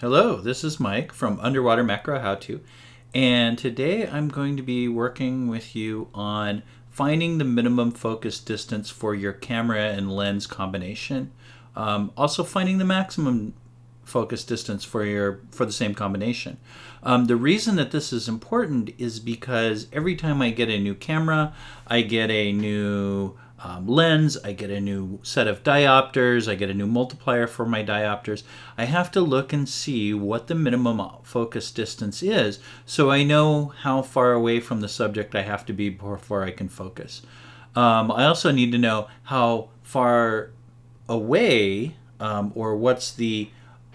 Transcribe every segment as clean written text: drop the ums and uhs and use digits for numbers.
Hello, this is Mike from Underwater Macro How To, and today I'm going to be working with you on finding the minimum focus distance for your camera and lens combination. Also finding the maximum focus distance for the same combination. The reason that this is important is because every time I get a new camera, I get a new lens, I get a new set of diopters, I get a new multiplier for my diopters. I have to look and see what the minimum focus distance is so I know how far away from the subject I have to be before I can focus. I also need to know how far away or what's the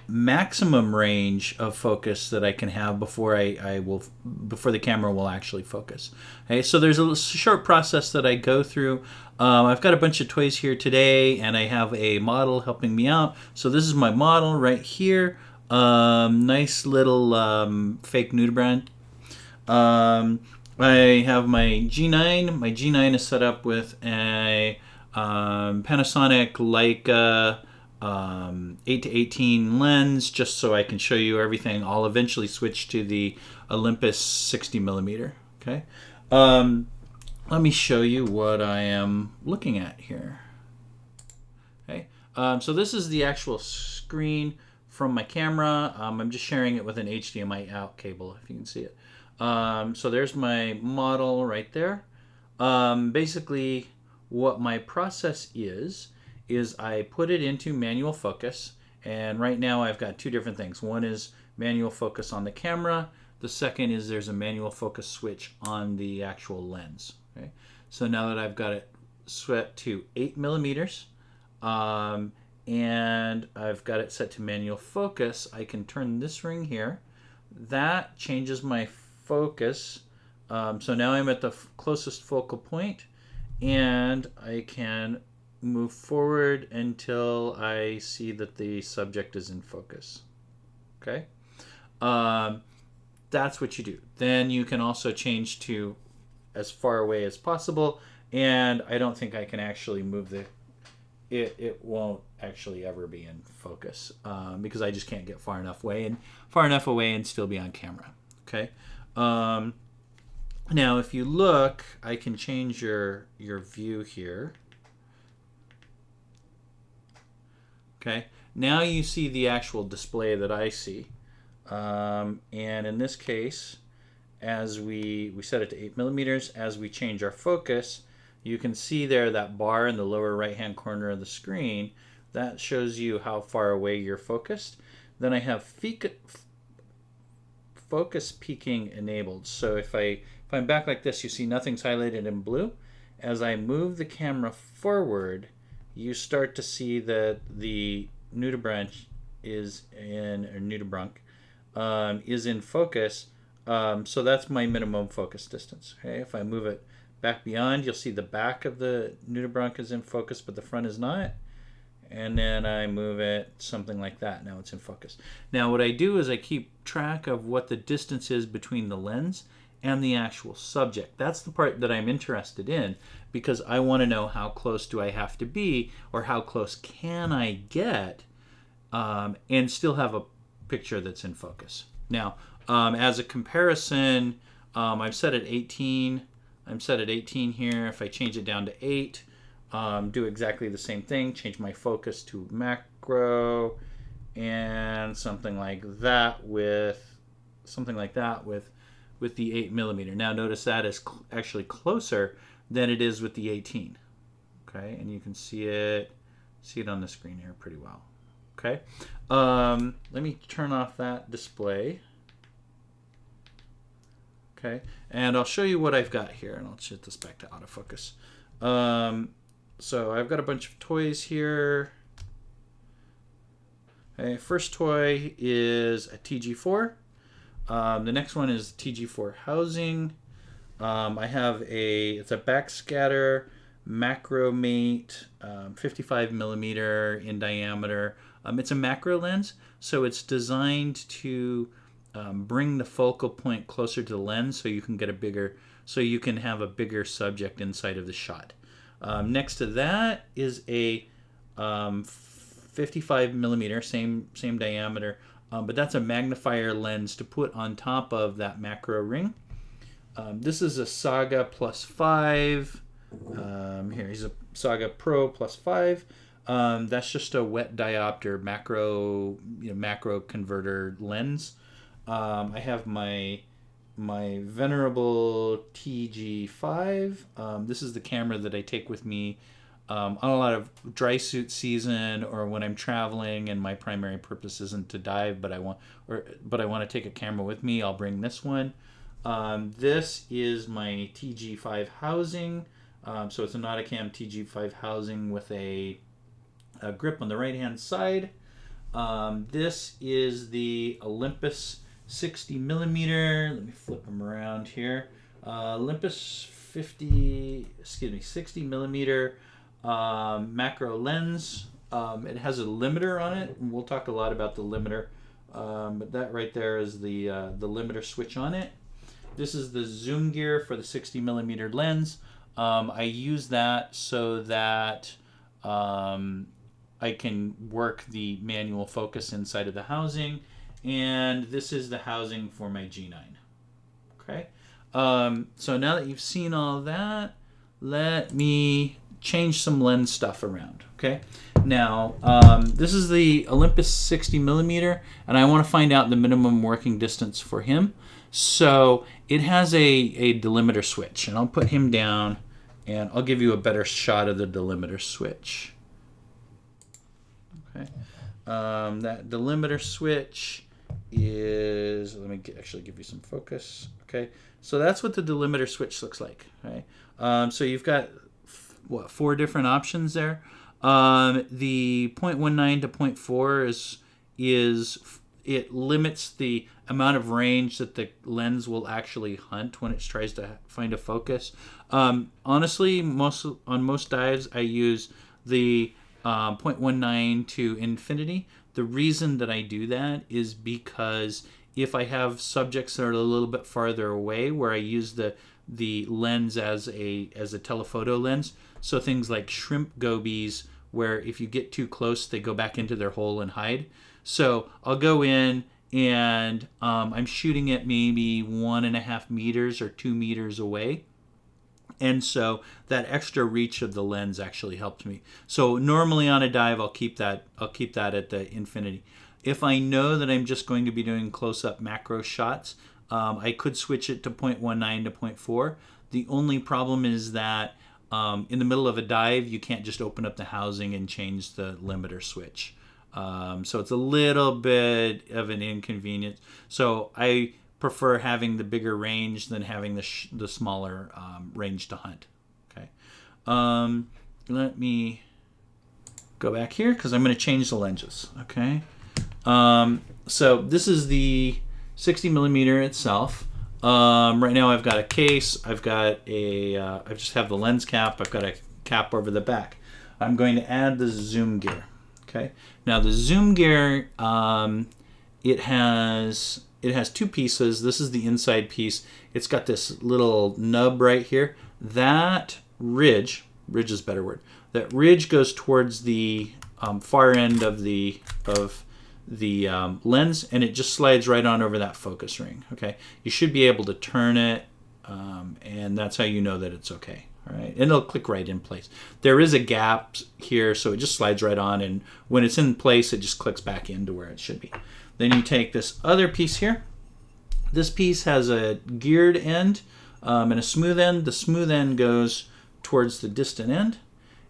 maximum range of focus that I can have before before the camera will actually focus. Okay, so there's a short process that I go through. I've got a bunch of toys here today, and I have a model helping me out. So this is my model right here. Nice little fake nudibranch. I have my G9. My G9 is set up with a Panasonic Leica 8-18 lens, just so I can show you everything. I'll eventually switch to the Olympus 60mm. Okay, let me show you what I am looking at here. Okay, so this is the actual screen from my camera. I'm just sharing it with an HDMI out cable, if you can see it. So there's my model right there. Basically, what my process is I put it into manual focus, and right now I've got two different things. One is manual focus on the camera. The second is there's a manual focus switch on the actual lens. Okay, so now that I've got it set to 8mm, and I've got it set to manual focus, I can turn this ring here. That changes my focus. So now I'm at the closest focal point, and I can move forward until I see that the subject is in focus. Okay, that's what you do. Then you can also change to as far away as possible, and I don't think I can actually move it won't actually ever be in focus because I just can't get far enough away and still be on camera. Okay. Now if you look, I can change your view here. Okay, now you see the actual display that I see. And in this case, as we set it to 8mm, as we change our focus, you can see there that bar in the lower right hand corner of the screen. That shows you how far away you're focused. Then I have focus peaking enabled. So if I'm back like this, you see nothing's highlighted in blue. As I move the camera forward, you start to see that the nudibranch is in focus. So that's my minimum focus distance. Okay, if I move it back beyond, you'll see the back of the nudibranch is in focus, but the front is not. And then I move it something like that. Now it's in focus. Now what I do is I keep track of what the distance is between the lens and the actual subject. That's the part that I'm interested in, because I want to know how close do I have to be, or how close can I get and still have a picture that's in focus. Now, as a comparison, I'm set at 18. I'm set at 18 here. If I change it down to 8, do exactly the same thing. Change my focus to macro and something like that with the 8mm. Now notice that is actually closer than it is with the 18. Okay, and you can see it on the screen here pretty well. Okay, let me turn off that display. Okay, and I'll show you what I've got here, and I'll shift this back to autofocus. So I've got a bunch of toys here. Okay, first toy is a TG4. The next one is TG4 housing. I have it's a Backscatter Macromate 55mm in diameter. It's a macro lens, so it's designed to bring the focal point closer to the lens, so you can have a bigger subject inside of the shot. Next to that is a 55mm, same diameter but that's a magnifier lens to put on top of that macro ring. This is a Saga +5. Here's a Saga Pro +5. That's just a wet diopter macro converter lens. I have my venerable TG5. This is the camera that I take with me on a lot of dry suit season, or when I'm traveling and my primary purpose isn't to dive, but I want to take a camera with me. I'll bring this one. This is my TG5 housing. So it's a Nauticam TG5 housing with a grip on the right hand side. This is the Olympus 60mm. Let me flip them around here. Olympus 60mm macro lens. It has a limiter on it, and we'll talk a lot about the limiter. But that right there is the limiter switch on it. This is the zoom gear for the 60mm lens. I use that so that I can work the manual focus inside of the housing. And this is the housing for my G9. Okay. So now that you've seen all that, let me change some lens stuff around. Okay. Now, this is the Olympus 60mm, and I want to find out the minimum working distance for him. So it has a delimiter switch, and I'll put him down, and I'll give you a better shot of the delimiter switch. Okay. That delimiter switch is, let me actually give you some focus. Okay. So that's what the delimiter switch looks like. Okay. So you've got, 4 different options there. The 0.19 to 0.4 is it limits the amount of range that the lens will actually hunt when it tries to find a focus. Honestly, on most dives, I use the 0.19 to infinity. The reason that I do that is because if I have subjects that are a little bit farther away, where I use the lens as a telephoto lens, so things like shrimp gobies, where if you get too close, they go back into their hole and hide. So I'll go in and I'm shooting at maybe 1.5 meters or 2 meters away. And so that extra reach of the lens actually helped me. So normally on a dive, I'll keep that at the infinity. If I know that I'm just going to be doing close-up macro shots, I could switch it to 0.19 to 0.4. The only problem is that in the middle of a dive, you can't just open up the housing and change the limiter switch. So it's a little bit of an inconvenience. So I prefer having the bigger range than having the smaller range to hunt. Okay. Let me go back here because I'm going to change the lenses. Okay. So this is the 60mm itself. Right now I've got a case, I just have the lens cap, I've got a cap over the back. I'm going to add the zoom gear. Okay. Now the zoom gear, it has 2 pieces. This is the inside piece. It's got this little nub right here. That ridge is a better word. That ridge goes towards the far end of the lens, and it just slides right on over that focus ring. Okay, you should be able to turn it, and that's how you know that it's okay. All right, and it'll click right in place. There is a gap here, so it just slides right on, and when it's in place, it just clicks back into where it should be. Then you take this other piece here. This piece has a geared end and a smooth end. The smooth end goes towards the distant end,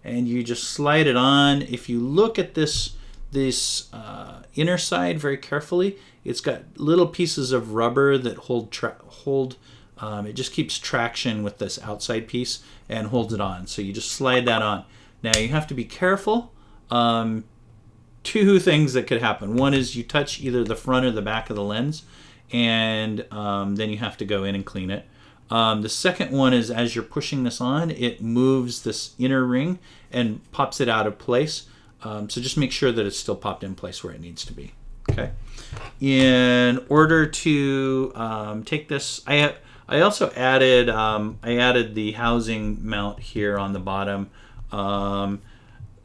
and you just slide it on. If you look at this inner side very carefully, it's got little pieces of rubber that hold. It just keeps traction with this outside piece and holds it on. So you just slide that on. Now you have to be careful. 2 things that could happen. One is you touch either the front or the back of the lens, and then you have to go in and clean it. The second one is, as you're pushing this on, it moves this inner ring and pops it out of place. So just make sure that it's still popped in place where it needs to be. Okay. In order to take this, I also added the housing mount here on the bottom.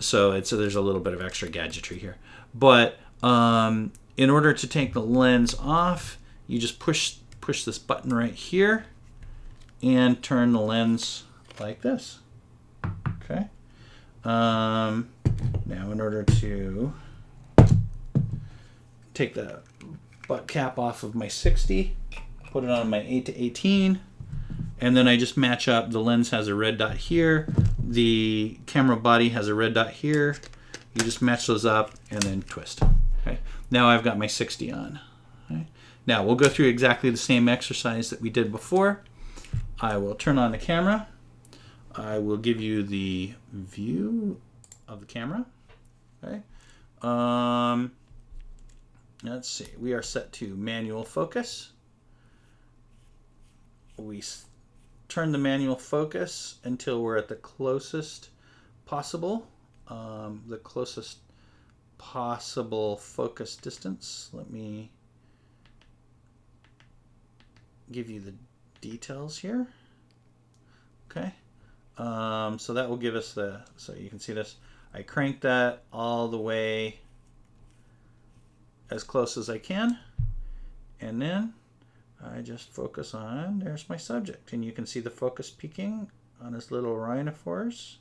So there's a little bit of extra gadgetry here, but in order to take the lens off, you just push this button right here and turn the lens like this. Okay. Now in order to take the butt cap off of my 60, put it on my 8-18, and then I just match up. The lens has a red dot here, the camera body has a red dot here. You just match those up and then twist. Okay. Now I've got my 60 on. Okay. Now we'll go through exactly the same exercise that we did before. I will turn on the camera. I will give you the view of the camera. Okay. Let's see. We are set to manual focus. We turn the manual focus until we're at the closest possible focus distance. Let me give you the details here. Okay. So that will give us so you can see this. I crank that all the way as close as I can, and then I just focus on, there's my subject, and you can see the focus peaking on his little rhinophores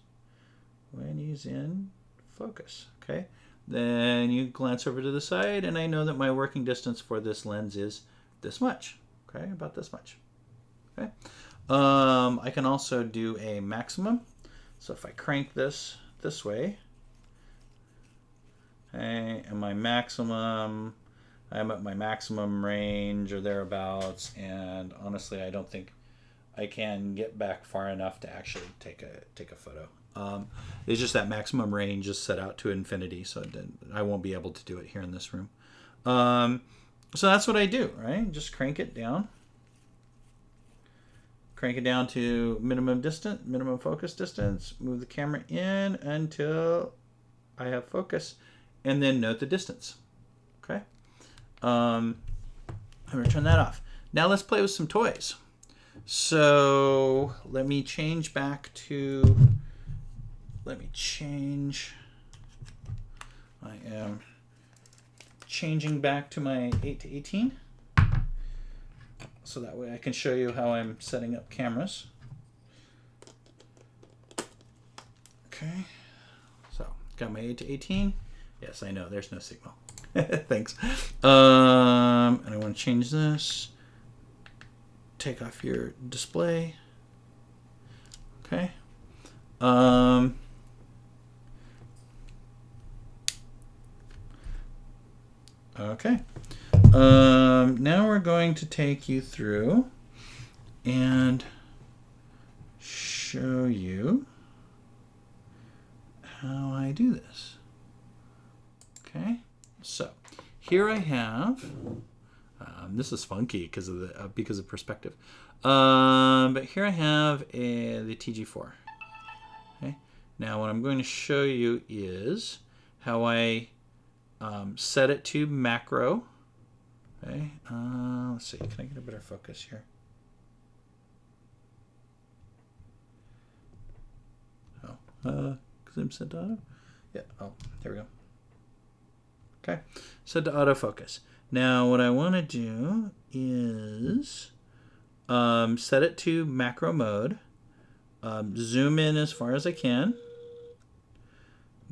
when he's in focus. Okay, then you glance over to the side, and I know that my working distance for this lens is this much. Okay, about this much. Okay, I can also do a maximum. So if I crank this way, okay, and my maximum, I'm at my maximum range or thereabouts, and honestly I don't think I can get back far enough to actually take a photo. It's just that maximum range is set out to infinity, so I won't be able to do it here in this room. So that's what I do, right? Just crank it down. Crank it down to minimum focus distance, move the camera in until I have focus, and then note the distance. Okay. I'm going to turn that off. Now let's play with some toys. So let me change back to, I am changing back to my 8-18. So that way I can show you how I'm setting up cameras. Okay, so got my 8-18. Yes, I know, there's no signal. Thanks. And I want to change this. Take off your display. Okay. Okay. Now we're going to take you through and show you how I do this. Okay, so here I have, this is funky because of perspective, but here I have the TG4. Okay, now what I'm going to show you is how I set it to macro. Okay, let's see, can I get a better focus here? Oh, because I'm set to auto? Yeah, oh, there we go. Okay, set to autofocus. Now what I want to do is set it to macro mode, zoom in as far as I can,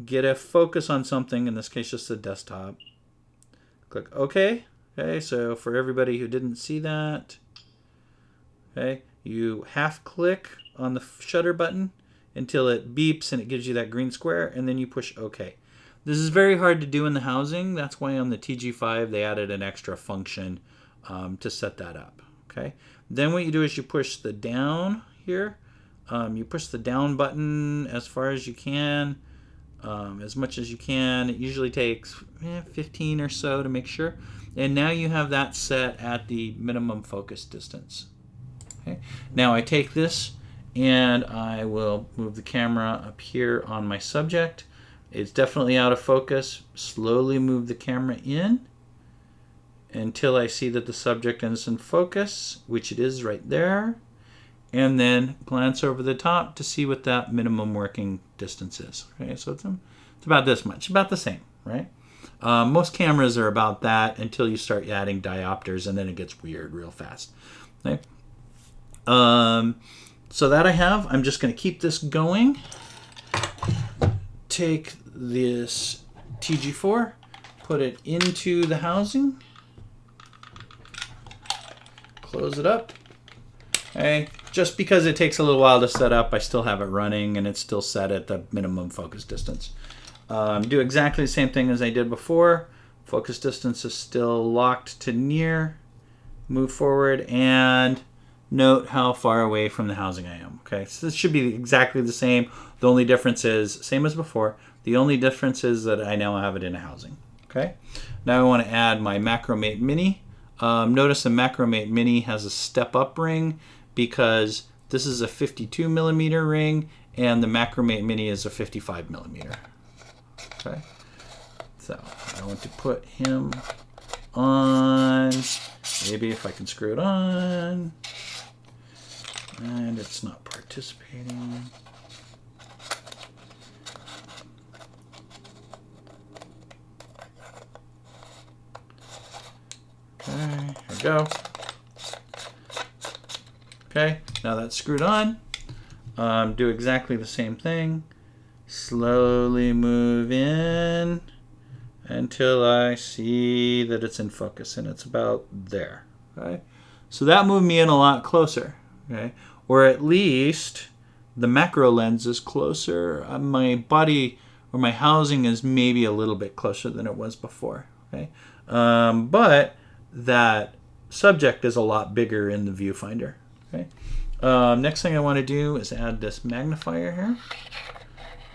get a focus on something, in this case just the desktop, click OK. Okay, so for everybody who didn't see that, okay, you half click on the shutter button until it beeps and it gives you that green square, and then you push OK. This is very hard to do in the housing. That's why on the TG5 they added an extra function to set that up. Okay. Then what you do is you push the down here. You push the down button as far as you can, as much as you can. It usually takes 15 or so to make sure. And now you have that set at the minimum focus distance. Okay. Now I take this and I will move the camera up here on my subject. It's definitely out of focus. Slowly move the camera in until I see that the subject is in focus, which it is right there. And then glance over the top to see what that minimum working distance is. Okay, so it's about this much, about the same, right? Most cameras are about that until you start adding diopters, and then it gets weird real fast. Okay. So that I have. I'm just going to keep this going. Take this TG4, put it into the housing, close it up. Okay. Just because it takes a little while to set up, I still have it running and it's still set at the minimum focus distance. Do exactly the same thing as I did before. Focus distance is still locked to near. Move forward and note how far away from the housing I am. Okay, so this should be exactly the same. The only difference is, same as before, the only difference is that I now have it in a housing. Okay, now I want to add my Macromate Mini. Notice the Macromate Mini has a step-up ring because this is a 52 millimeter ring and the Macromate Mini is a 55 millimeter. Okay, so I want to put him on, maybe if I can screw it on, and it's not participating. Okay, here we go. Okay, now that's screwed on. Do exactly the same thing. Slowly move in until I see that it's in focus, and it's about there. Okay, so that moved me in a lot closer. Okay, or at least the macro lens is closer. My body or my housing is maybe a little bit closer than it was before. Okay, but that subject is a lot bigger in the viewfinder. Okay, next thing I want to do is add this magnifier here.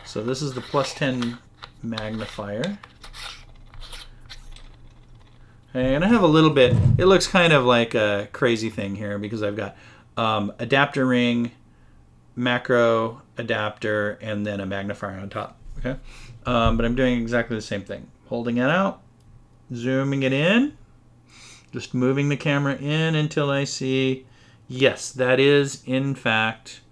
So this is the +10 magnifier. And I have a little bit, it looks kind of like a crazy thing here because I've got adapter ring, macro adapter, and then a magnifier on top. Okay, but I'm doing exactly the same thing. Holding it out, zooming it in, just moving the camera in until I see, yes, that is in fact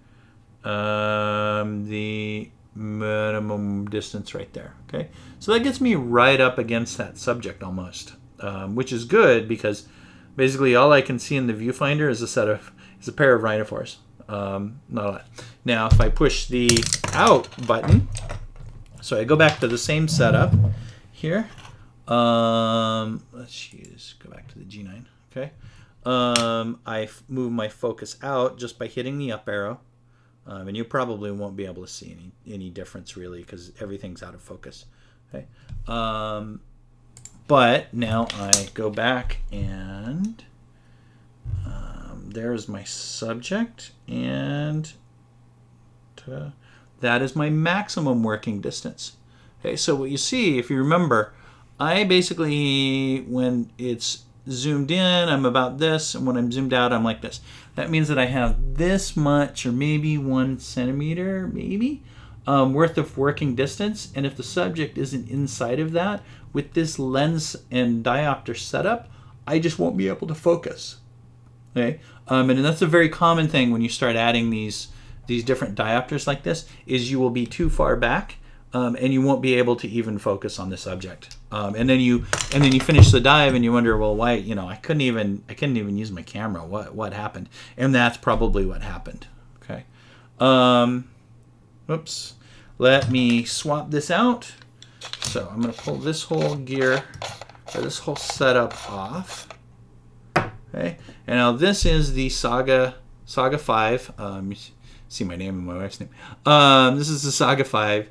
the minimum distance right there. Okay, so that gets me right up against that subject almost, which is good because basically all I can see in the viewfinder is a pair of rhinophores. Not a lot. Now if I push the out button, so I go back to the same setup here. Let's go back to the G9. Okay, I move my focus out just by hitting the up arrow. And you probably won't be able to see any difference really because everything's out of focus. Okay, but now I go back and there's my subject, and that is my maximum working distance. Okay, so what you see, if you remember, I basically, when it's zoomed in, I'm about this, and when I'm zoomed out, I'm like this. That means that I have this much, or maybe 1 centimeter, maybe, worth of working distance. And if the subject isn't inside of that, with this lens and diopter setup, I just won't be able to focus. Okay, and that's a very common thing when you start adding these different diopters like this, is you will be too far back. And you won't be able to even focus on the subject. And then you finish the dive and you wonder, well, why? I couldn't even use my camera. What happened? And that's probably what happened. Okay. Oops. Let me swap this out. So I'm going to pull this whole gear or this whole setup off. Okay. And now this is the Saga 5. You see my name and my wife's name. This is the Saga 5.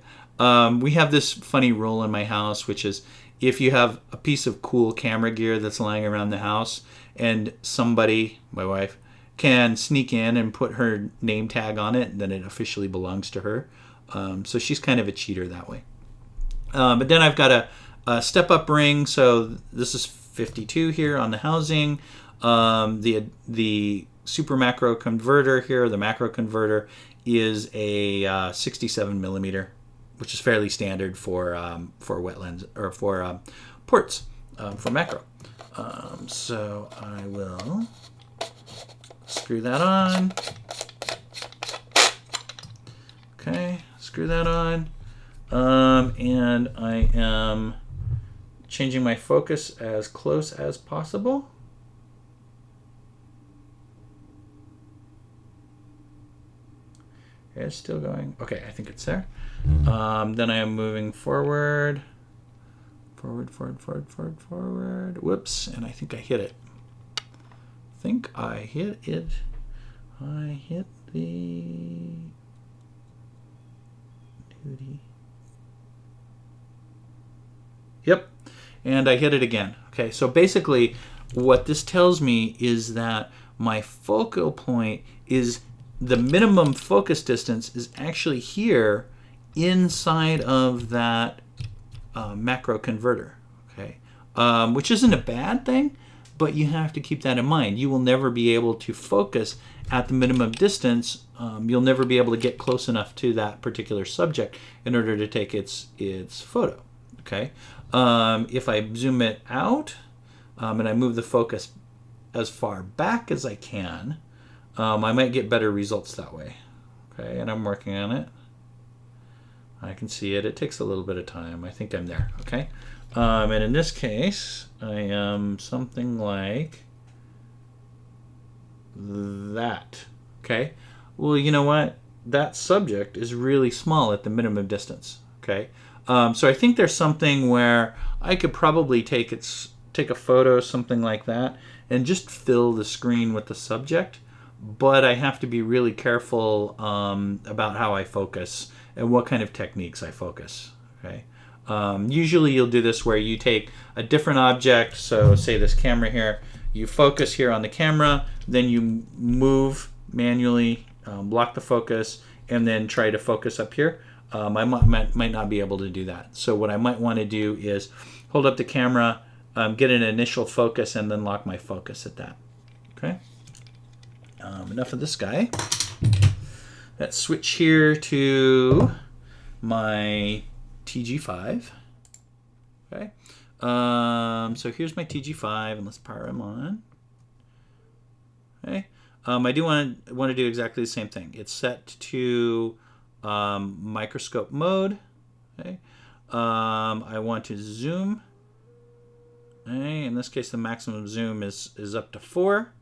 We have this funny rule in my house, which is if you have a piece of cool camera gear that's lying around the house and somebody, my wife, can sneak in and put her name tag on it, then it officially belongs to her. So she's kind of a cheater that way. But then I've got a step-up ring. So this is 52 here on the housing. The super macro converter here, the macro converter, is a 67 millimeter, which is fairly standard for wet lens or for ports for macro. So I will screw that on. Okay, screw that on. And I am changing my focus as close as possible. It's still going. Okay, I think it's there. Then I am moving forward. Forward. Whoops, and I think I hit it. I hit the Nudi. Yep, and I hit it again. Okay, so basically what this tells me is that my focal point is the minimum focus distance is actually here inside of that macro converter, okay, which isn't a bad thing, but you have to keep that in mind. You will never be able to focus at the minimum distance. You'll never be able to get close enough to that particular subject in order to take its photo, okay. If I zoom it out and I move the focus as far back as I can, I might get better results that way. Okay, and I'm working on it. I can see it. It takes a little bit of time. I think I'm there. Okay, and in this case, I am something like that. Okay, well, you know what? That subject is really small at the minimum distance. Okay, so I think there's something where I could probably take a photo, something like that, and just fill the screen with the subject. But I have to be really careful about how I focus and what kind of techniques I focus. Okay. Usually you'll do this where you take a different object, so say this camera here, you focus here on the camera, then you move manually, block the focus, and then try to focus up here. I might not be able to do that. So what I might want to do is hold up the camera, get an initial focus, and then lock my focus at that. Okay. Enough of this guy. Let's switch here to my TG5. Okay. So here's my TG5, and let's power him on. Okay. I do want to do exactly the same thing. It's set to microscope mode. Okay. I want to zoom. Okay. In this case, the maximum zoom is up to 4.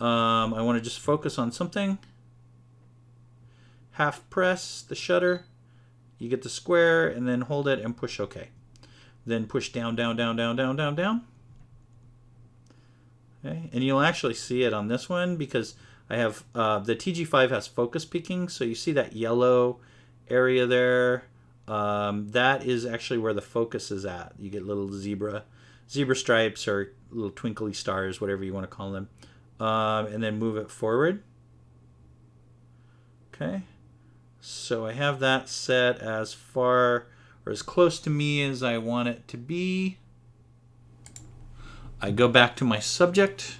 I want to just focus on something. Half press the shutter. You get the square, and then hold it and push OK. Then push down. Okay, and you'll actually see it on this one because I have the TG5 has focus peaking, so you see that yellow area there. That is actually where the focus is at. You get little zebra stripes or little twinkly stars, whatever you want to call them. And then move it forward. Okay, so I have that set as far or as close to me as I want it to be. I go back to my subject,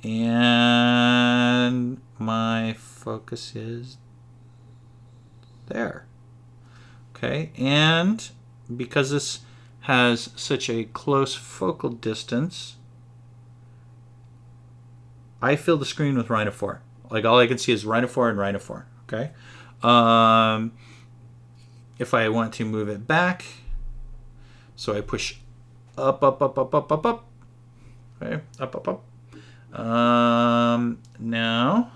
and my focus is there. Okay, and because this has such a close focal distance, I fill the screen with Rhino-4. Like all I can see is Rhino-4 and Rhino-4. Okay. If I want to move it back, so I push up. Okay, up. Now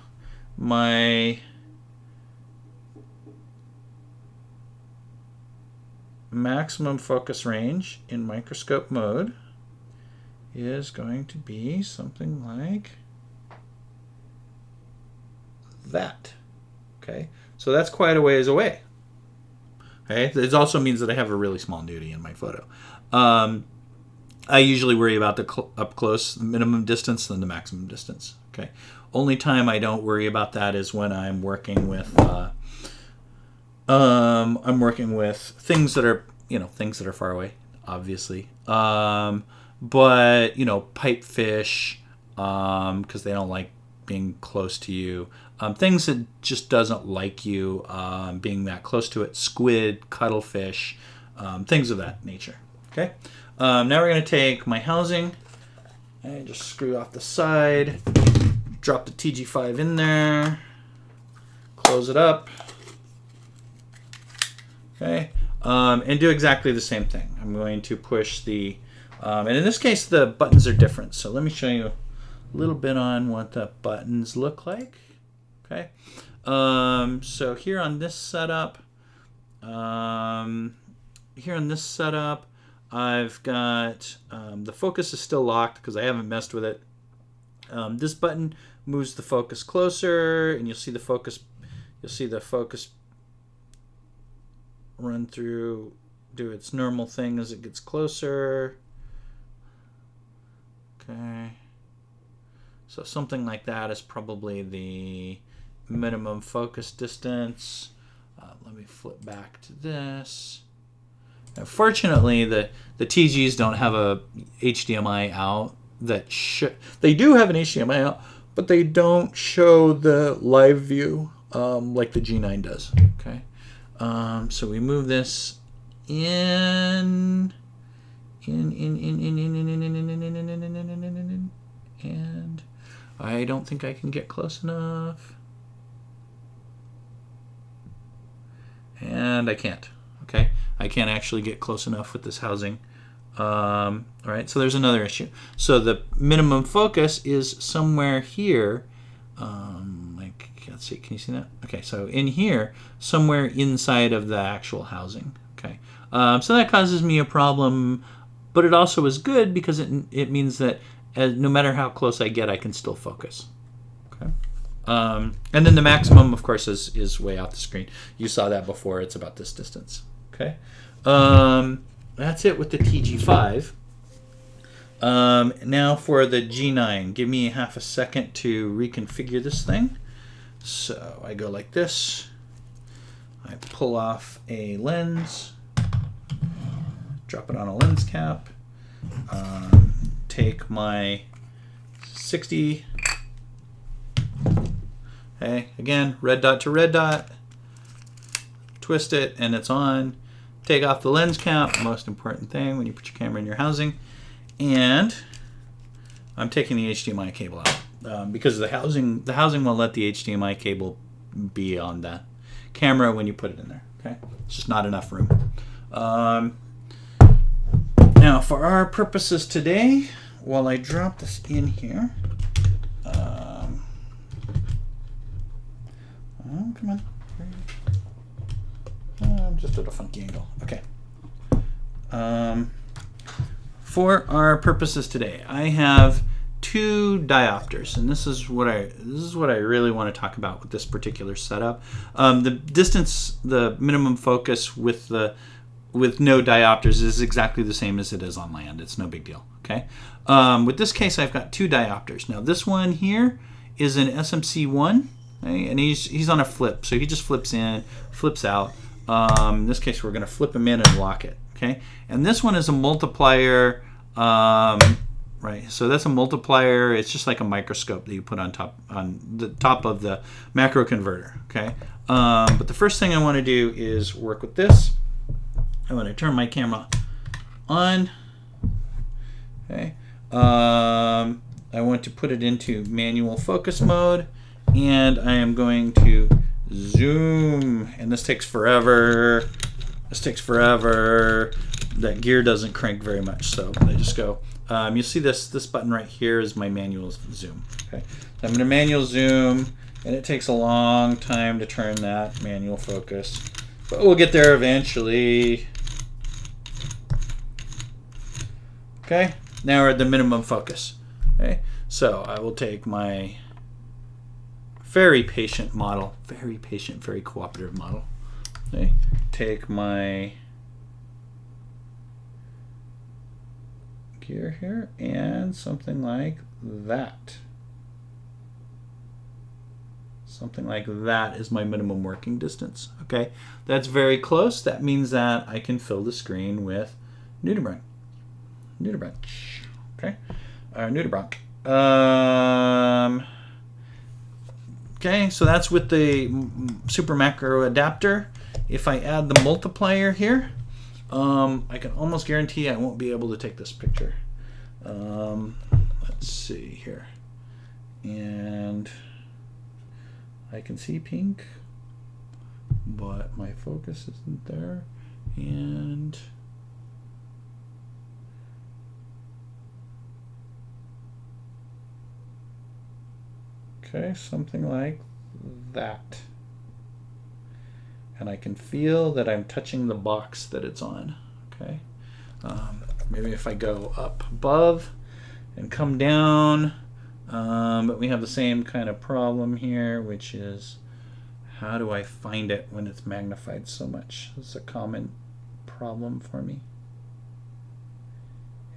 my maximum focus range in microscope mode is going to be something like that. Okay, so that's quite a ways away. Okay, it also means that I have a really small nudie in my photo. I usually worry about the up close minimum distance than the maximum distance. Okay, only time I don't worry about that is when I'm working with things that are things that are far away, obviously. But pipefish, because they don't like being close to you. Things that just doesn't like you being that close to it. Squid, cuttlefish, things of that nature. Okay. Now we're going to take my housing and just screw off the side. Drop the TG5 in there. Close it up. Okay. and do exactly the same thing. I'm going to push the, and in this case the buttons are different. So let me show you a little bit on what the buttons look like. Okay, so here on this setup, I've got the focus is still locked because I haven't messed with it. This button moves the focus closer, and you'll see the focus run through, do its normal thing as it gets closer. Okay, so something like that is probably the minimum focus distance. Let me flip back to this. Now, fortunately, the TGs don't have a HDMI out. They do have an HDMI out, but they don't show the live view like the G9 does. Okay, so we move this in, and I don't think I can get close enough, and I can't. Okay, I can't actually get close enough with this housing. All right, so there's another issue. So the minimum focus is somewhere here. Like, let's see, can you see that? Okay, so in here, somewhere inside of the actual housing. Okay, so that causes me a problem, but it also is good because it means that no matter how close I get, I can still focus. Okay, and then the maximum, of course, is way off the screen. You saw that before. It's about this distance. Okay. That's it with the TG5. Now for the G9. Give me half a second to reconfigure this thing. So I go like this. I pull off a lens. Drop it on a lens cap. Take my 60. Okay, again, red dot to red dot. Twist it and it's on. Take off the lens cap, most important thing when you put your camera in your housing. And I'm taking the HDMI cable out because the housing will let the HDMI cable be on the camera when you put it in there. Okay, it's just not enough room. Now for our purposes today, while I drop this in here, oh, come on. I'm just at a funky angle. Okay. For our purposes today, I have two diopters, and this is what I really want to talk about with this particular setup. The distance, the minimum focus with no diopters is exactly the same as it is on land. It's no big deal. Okay. With this case, I've got two diopters. Now this one here is an SMC-1, okay, and he's on a flip, so he just flips in, flips out. In this case, we're going to flip them in and lock it. Okay, and this one is a multiplier. Right, so that's a multiplier. It's just like a microscope that you put on the top of the macro converter. Okay, but the first thing I want to do is work with this. I want to turn my camera on. Okay, I want to put it into manual focus mode, and I am going to zoom, and this takes forever. That gear doesn't crank very much, so I just go. You see this button right here is my manual zoom. Okay, so I'm going to manual zoom, and it takes a long time to turn that manual focus, but we'll get there eventually. Okay, now we're at the minimum focus. Okay, so I will take my very patient model, very patient, very cooperative model. Okay, take my gear here and something like that. Something like that is my minimum working distance. Okay, that's very close. That means that I can fill the screen with nudibranch. Okay, nudibranch. Okay, so that's with the super macro adapter. If I add the multiplier here, I can almost guarantee I won't be able to take this picture. Let's see here. And I can see pink, but my focus isn't there. And okay, something like that. And I can feel that I'm touching the box that it's on. Okay, maybe if I go up above and come down, but we have the same kind of problem here, which is how do I find it when it's magnified so much? It's a common problem for me.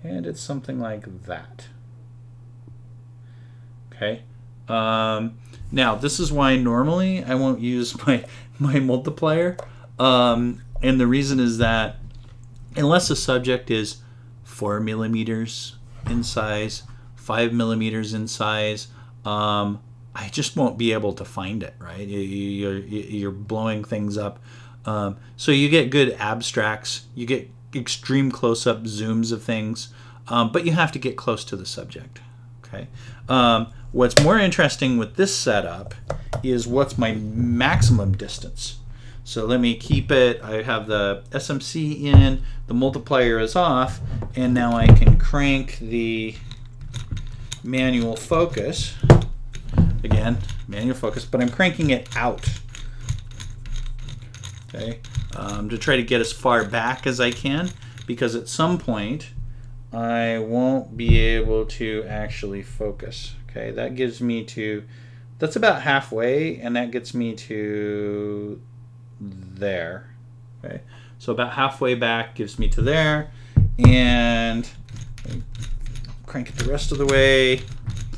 And it's something like that. Okay. Now this is why normally I won't use my multiplier, and the reason is that unless the subject is 4 millimeters in size, 5 millimeters in size, I just won't be able to find it, right? You're blowing things up. So you get good abstracts, you get extreme close-up zooms of things, but you have to get close to the subject. Okay. What's more interesting with this setup is what's my maximum distance. So let me keep it. I have the SMC in, the multiplier is off, and now I can crank the manual focus. Again, manual focus, but I'm cranking it out. Okay, to try to get as far back as I can, because at some point I won't be able to actually focus. Okay, that gives me to, that's about halfway, and that gets me to there. Okay, so about halfway back gives me to there, and crank it the rest of the way.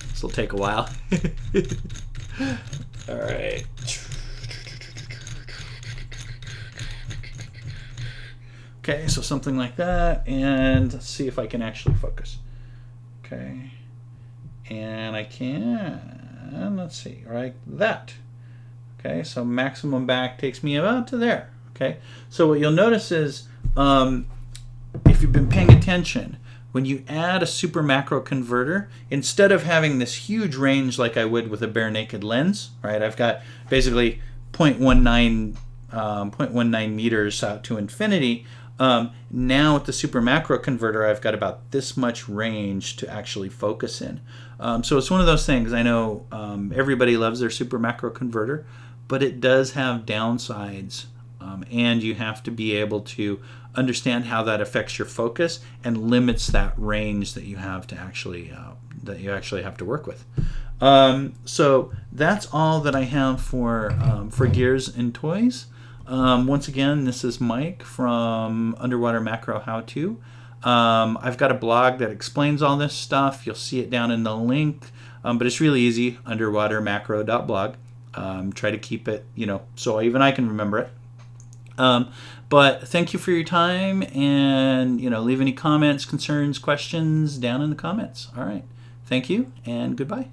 This will take a while. All right. Okay, so something like that, and let's see if I can actually focus. Okay, and I can, let's see, like that. Okay, so maximum back takes me about to there. Okay, so what you'll notice is, if you've been paying attention, when you add a super macro converter, instead of having this huge range like I would with a bare naked lens, right? I've got basically 0.19 meters out to infinity. Now with the super macro converter, I've got about this much range to actually focus in. So it's one of those things. I know everybody loves their super macro converter, but it does have downsides, and you have to be able to understand how that affects your focus and limits that range that you have to actually have to work with. So that's all that I have for gears and toys. Once again, this is Mike from Underwater Macro How To. I've got a blog that explains all this stuff. You'll see it down in the link, but it's really easy, underwatermacro.blog. Try to keep it, so even I can remember it. But thank you for your time, and leave any comments, concerns, questions down in the comments. All right. Thank you, and goodbye.